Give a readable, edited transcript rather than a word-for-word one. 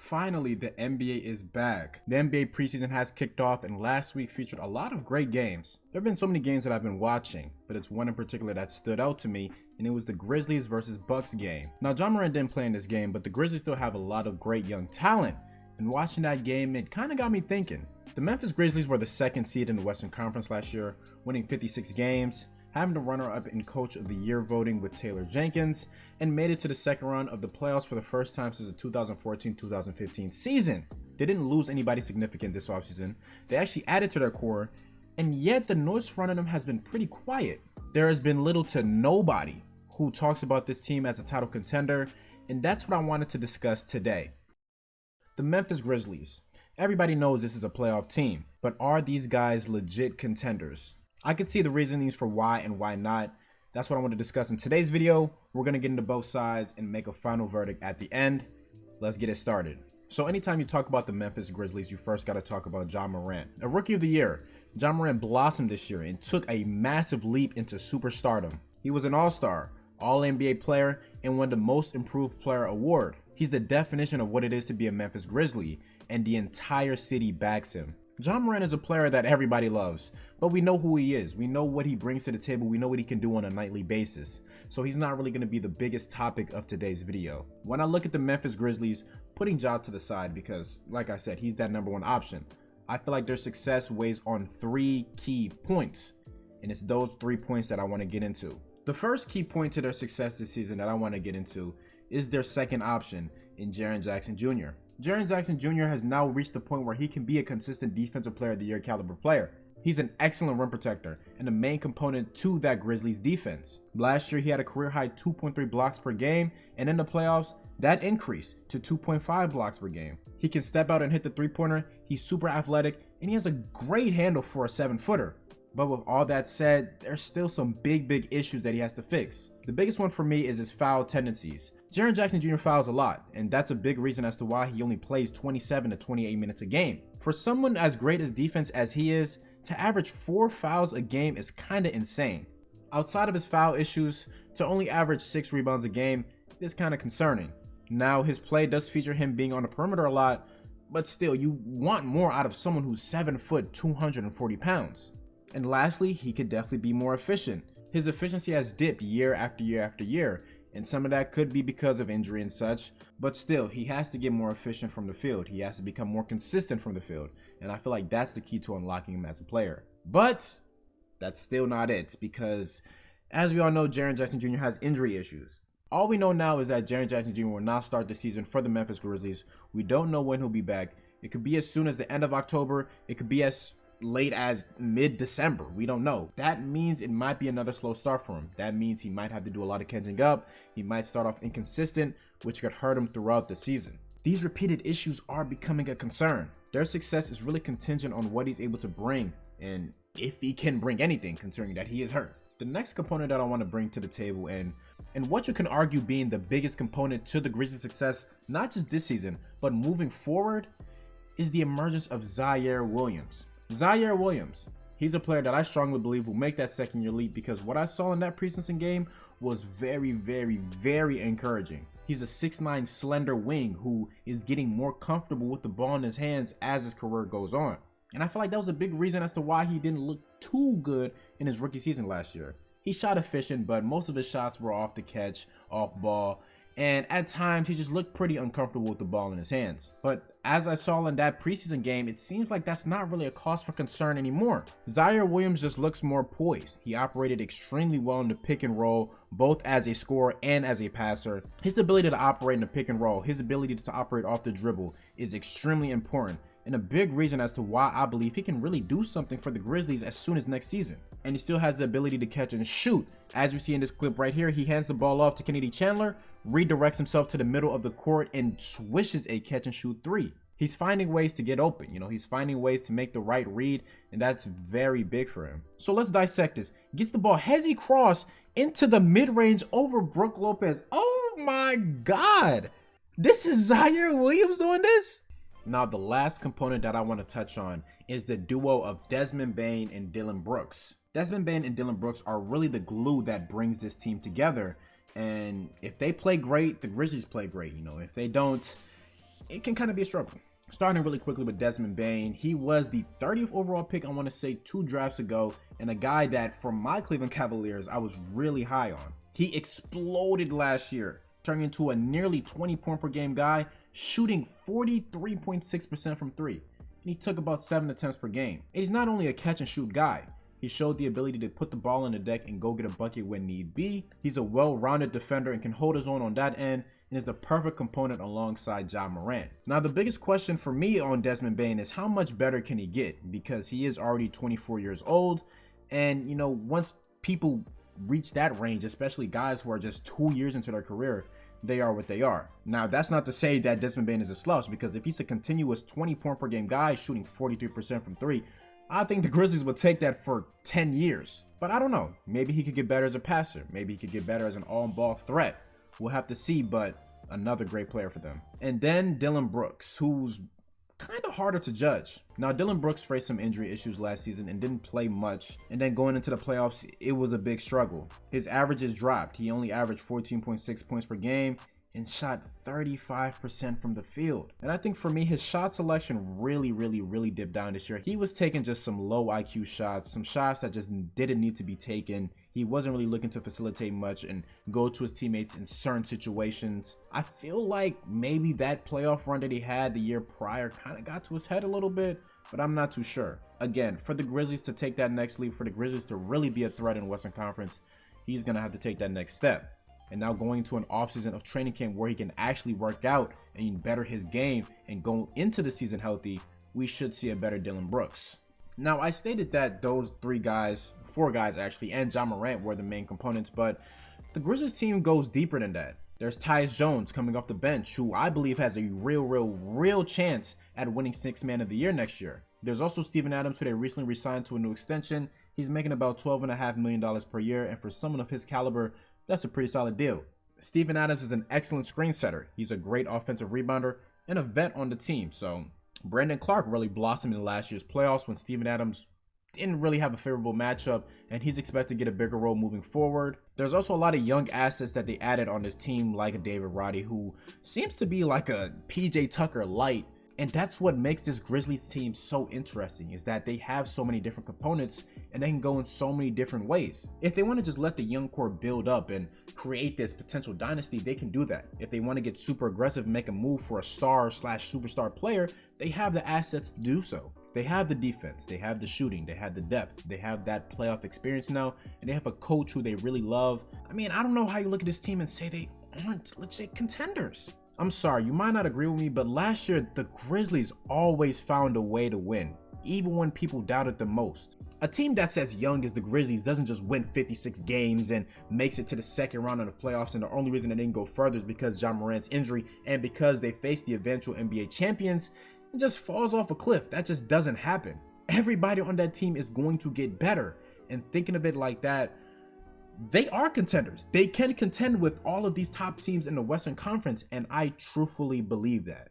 Finally, the NBA is back. The NBA preseason has kicked off and last week featured a lot of great games. There have been so many games that I've been watching, but it's one in particular that stood out to me, and it was the Grizzlies versus Bucks game. Now, Ja Morant didn't play in this game, but the Grizzlies still have a lot of great young talent, and watching that game, it kind of got me thinking. The Memphis Grizzlies were the second seed in the Western Conference last year, winning 56 games, having the runner-up in Coach of the Year voting with Taylor Jenkins, and made it to the second round of the playoffs for the first time since the 2014-2015 season. They didn't lose anybody significant this offseason. They actually added to their core, and yet the noise surrounding them has been pretty quiet. There has been little to nobody who talks about this team as a title contender, and that's what I wanted to discuss today. The Memphis Grizzlies. Everybody knows this is a playoff team, but are these guys legit contenders? I could see the reasonings for why and why not. That's what I want to discuss in today's video. We're going to get into both sides and make a final verdict at the end. Let's get it started. So anytime you talk about the Memphis Grizzlies, you first got to talk about Ja Morant. A rookie of the year, Ja Morant blossomed this year and took a massive leap into superstardom. He was an all-star, all-NBA player, and won the Most Improved Player award. He's the definition of what it is to be a Memphis Grizzly, and the entire city backs him. Ja Morant is a player that everybody loves, but we know who he is. We know what he brings to the table. We know what he can do on a nightly basis. So he's not really going to be the biggest topic of today's video. When I look at the Memphis Grizzlies, putting Ja to the side because, like I said, he's that number one option. I feel like their success weighs on 3 key points, and it's those 3 points that I want to get into. The first key point to their success this season that I want to get into is their second option in Jaren Jackson Jr. Jaren Jackson Jr. has now reached the point where he can be a consistent defensive player of the year caliber player. He's an excellent rim protector and a main component to that Grizzlies defense. Last year, he had a career high 2.3 blocks per game, and in the playoffs, that increased to 2.5 blocks per game. He can step out and hit the three-pointer, he's super athletic, and he has a great handle for a 7-footer. But with all that said, there's still some big issues that he has to fix. The biggest one for me is his foul tendencies. Jaren Jackson Jr. fouls a lot, and that's a big reason as to why he only plays 27 to 28 minutes a game. For someone as great as defense as he is, to average 4 fouls a game is kinda insane. Outside of his foul issues, to only average 6 rebounds a game is kinda concerning. Now, his play does feature him being on the perimeter a lot, but still, you want more out of someone who's 7 foot, 240 pounds. And lastly, he could definitely be more efficient. His efficiency has dipped year after year after year, and some of that could be because of injury and such, but still, he has to get more efficient from the field. He has to become more consistent from the field, and I feel like that's the key to unlocking him as a player. But that's still not it, because as we all know, Jaren Jackson Jr. has injury issues. All we know now is that Jaren Jackson Jr. will not start the season for the Memphis Grizzlies. We don't know when he'll be back. It could be as soon as the end of October. It could be as late as mid-December. We don't know. That means it might be another slow start for him. That means he might have to do a lot of catching up. He might start off inconsistent, which could hurt him throughout the season. These repeated issues are becoming a concern. Their success is really contingent on what he's able to bring, and if he can bring anything, considering that he is hurt. The next component that I want to bring to the table, and what you can argue being the biggest component to the Grizzlies' success, not just this season, but moving forward, is the emergence of Zaire Williams. Zaire Williams, he's a player that I strongly believe will make that second year leap because what I saw in that preseason game was very encouraging. He's a 6'9" slender wing who is getting more comfortable with the ball in his hands as his career goes on. And I feel like that was a big reason as to why he didn't look too good in his rookie season last year. He shot efficient, but most of his shots were off the catch, off ball, and at times he just looked pretty uncomfortable with the ball in his hands. But as I saw in that preseason game, it seems like that's not really a cause for concern anymore. Zaire Williams just looks more poised. He operated extremely well in the pick and roll, both as a scorer and as a passer. His ability to operate in the pick and roll, his ability to operate off the dribble is extremely important, and a big reason as to why I believe he can really do something for the Grizzlies as soon as next season. And he still has the ability to catch and shoot. As you see in this clip right here, he hands the ball off to Kennedy Chandler, redirects himself to the middle of the court, and swishes a catch and shoot 3. He's finding ways to get open, he's finding ways to make the right read, and that's very big for him. So let's dissect this. Gets the ball, hezzy cross into the mid-range over Brook Lopez. Oh my God! This is Zaire Williams doing this? Now, the last component that I want to touch on is the duo of Desmond Bane and Dillon Brooks. Desmond Bane and Dillon Brooks are really the glue that brings this team together. And if they play great, the Grizzlies play great. If they don't, it can kind of be a struggle. Starting really quickly with Desmond Bane, he was the 30th overall pick, I want to say 2 drafts ago, and a guy that from my Cleveland Cavaliers I was really high on. He exploded last year, turning into a nearly 20 point per game guy, shooting 43.6% from 3, and he took about 7 attempts per game. And he's not only a catch and shoot guy, he showed the ability to put the ball on the deck and go get a bucket when need be. He's a well-rounded defender and can hold his own on that end, and is the perfect component alongside Ja Morant. Now, the biggest question for me on Desmond Bane is how much better can he get, because he is already 24 years old, and you know, once people reach that range, especially guys who are just 2 years into their career, they are what they are. Now, that's not to say that Desmond Bane is a slouch, because if he's a continuous 20 point per game guy shooting 43% from 3, I think the Grizzlies would take that for 10 years. But I don't know, maybe he could get better as a passer, maybe he could get better as an on-ball threat. We'll have to see, but another great player for them. And then Dillon Brooks, who's kind of harder to judge. Now, Dillon Brooks faced some injury issues last season and didn't play much, and then going into the playoffs, it was a big struggle. His averages dropped. He only averaged 14.6 points per game and shot 35% from the field. And I think for me, his shot selection really dipped down this year. He was taking just some low IQ shots, some shots that just didn't need to be taken. He wasn't really looking to facilitate much and go to his teammates in certain situations. I feel like maybe that playoff run that he had the year prior kind of got to his head a little bit, but I'm not too sure. Again, for the Grizzlies to take that next leap, for the Grizzlies to really be a threat in the Western Conference, he's going to have to take that next step. And now going to an offseason of training camp where he can actually work out and better his game and go into the season healthy, we should see a better Dillon Brooks. Now, I stated that those 4 guys actually, and Ja Morant were the main components, but the Grizzlies team goes deeper than that. There's Tyus Jones coming off the bench, who I believe has a real chance at winning 6th Man of the Year next year. There's also Steven Adams, who they recently re-signed to a new extension. He's making about $12.5 million per year, and for someone of his caliber, that's a pretty solid deal. Steven Adams is an excellent screen setter. He's a great offensive rebounder and a vet on the team. So Brandon Clark really blossomed in last year's playoffs when Steven Adams didn't really have a favorable matchup, and he's expected to get a bigger role moving forward. There's also a lot of young assets that they added on this team, like a David Roddy, who seems to be like a PJ Tucker light. And that's what makes this Grizzlies team so interesting, is that they have so many different components and they can go in so many different ways. If they want to just let the young core build up and create this potential dynasty, they can do that. If they want to get super aggressive and make a move for a star/superstar player, they have the assets to do so. They have the defense, they have the shooting, they have the depth, they have that playoff experience now, and they have a coach who they really love. I mean, I don't know how you look at this team and say they aren't legit contenders. I'm sorry, you might not agree with me, but last year, the Grizzlies always found a way to win, even when people doubted them most. A team that's as young as the Grizzlies doesn't just win 56 games and makes it to the second round of the playoffs, and the only reason they didn't go further is because Ja Morant's injury and because they faced the eventual NBA champions. It just falls off a cliff. That just doesn't happen. Everybody on that team is going to get better, and thinking of it like that, they are contenders. They can contend with all of these top teams in the Western Conference, and I truthfully believe that.